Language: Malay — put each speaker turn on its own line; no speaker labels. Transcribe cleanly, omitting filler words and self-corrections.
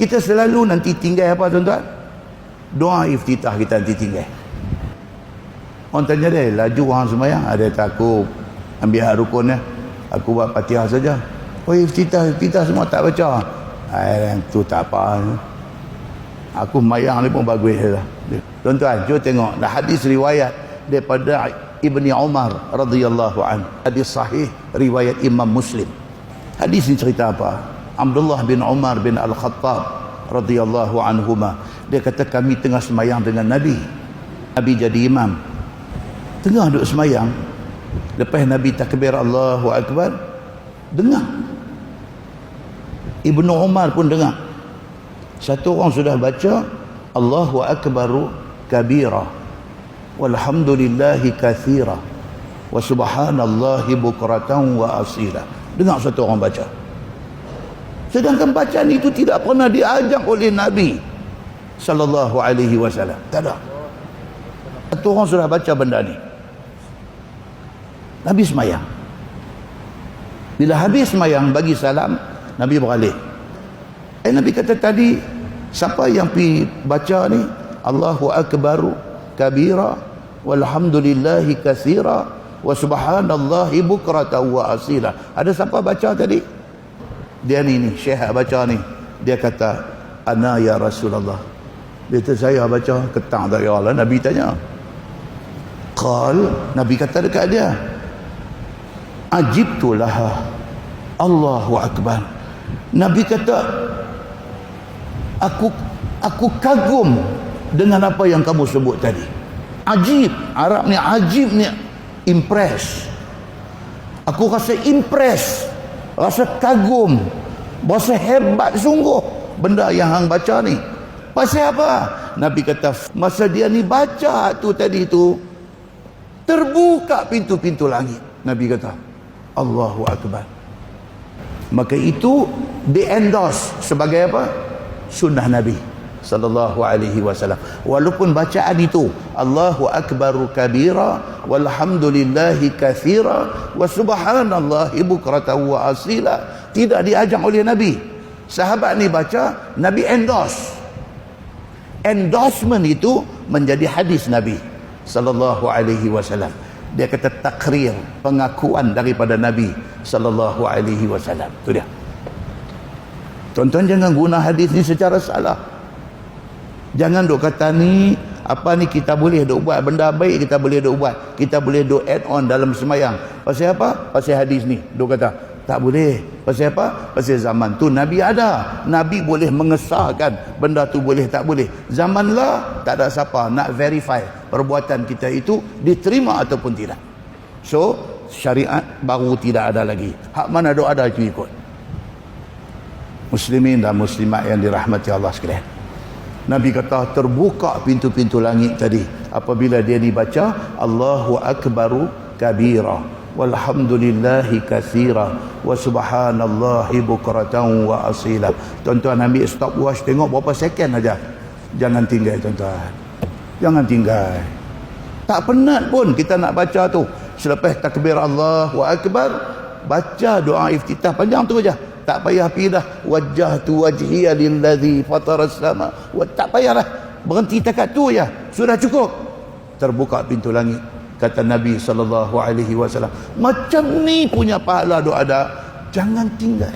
Kita selalu nanti tinggal apa tuan-tuan? Doa iftitah kita nanti tinggal. Orang tanya dia, laju orang semayang, ada takut ambil hak rukun ya. Aku buat Fatihah saja. Oh, iftitah semua tak baca. Tu tak apa. Aku mayang ni pun bagus dah. Tuan-tuan, jom tengok dah hadis riwayat daripada Ibni Umar radhiyallahu anhu. Hadis sahih riwayat Imam Muslim. Hadis ni cerita apa? Abdullah bin Umar bin Al-Khattab radhiyallahu anhuma, dia kata kami tengah semayang dengan Nabi. Nabi jadi imam. Tengah duduk semayang, lepas Nabi takbir Allahu Akbar, dengar. Ibnu Umar pun dengar. Satu orang sudah baca Allahu Akbaru kabira walhamdulillahi kathira wa subhanallahi bukratan wa asila. Dengar satu orang baca. Sedangkan bacaan itu tidak pernah diajak oleh Nabi sallallahu alaihi wasallam. Tak ada. Satu orang sudah baca benda ni. Nabi semayang. Bila habis semayang bagi salam, Nabi beralih. Nabi kata tadi, siapa yang pergi baca ni Allahu Akbaru kabira walhamdulillahi katsira wa subhanallahi bukratan wa asila. Ada siapa baca tadi? Dia ni syekh baca ni. Dia kata, ana ya Rasulullah. Dia kata, saya baca. Ketang tak ya Allah. Nabi tanya. Qal, Nabi kata dekat dia, ajibtu laha Allahu Akbar. Nabi kata, aku kagum dengan apa yang kamu sebut tadi. Ajib, Arab ni ajib ni impress. Aku rasa impress, rasa kagum, rasa hebat sungguh benda yang hang baca ni. Pasal apa? Nabi kata, masa dia ni baca tu tadi tu, terbuka pintu-pintu langit. Nabi kata, Allahu Akbar. Maka itu di-endorse sebagai apa? Sunnah Nabi sallallahu alaihi wasallam. Walaupun bacaan itu Allahu Akbaru kabira walhamdulillahi katsira wa subhanallahi bukratan wa asila, tidak diajak oleh Nabi. Sahabat ni baca, Nabi endorse. Endorsement itu menjadi hadis Nabi sallallahu alaihi wasallam. Dia kata takrir, pengakuan daripada Nabi sallallahu alaihi wasallam. Itu dia. Tuan-tuan jangan guna hadis ni secara salah. Jangan duk kata ni, apa ni kita boleh duk buat benda baik, kita boleh duk buat, kita boleh duk add on dalam semayang. Pasal apa? Pasal hadis ni. Duk kata tak boleh. Pasal apa? Pasal zaman tu Nabi ada. Nabi boleh mengesahkan benda tu boleh tak boleh. Zaman lah tak ada siapa nak verify perbuatan kita itu diterima ataupun tidak. So syariat baru tidak ada lagi. Hak mana duk ada itu ikut. Muslimin dan muslimat yang dirahmati Allah sekalian, Nabi kata terbuka pintu-pintu langit tadi apabila dia dibaca Allahu Akbaru kabira walhamdulillahi katsira wa subhanallahi bukratan wa asila. Tuan-tuan ambil stopwatch, tengok berapa second aja. Jangan tinggal tuan-tuan. Jangan tinggal. Tak penat pun kita nak baca tu. Selepas takbir Allahu Akbar, baca doa iftitah panjang tu aja. Tak payah pindah wajjahtu wajhiya lillazi fataras sama. Tak payahlah. Berhenti takat tu ya. Sudah cukup. Terbuka pintu langit. Kata Nabi sallallahu alaihi wasallam, macam ni punya pahala doa ada. Jangan tinggal.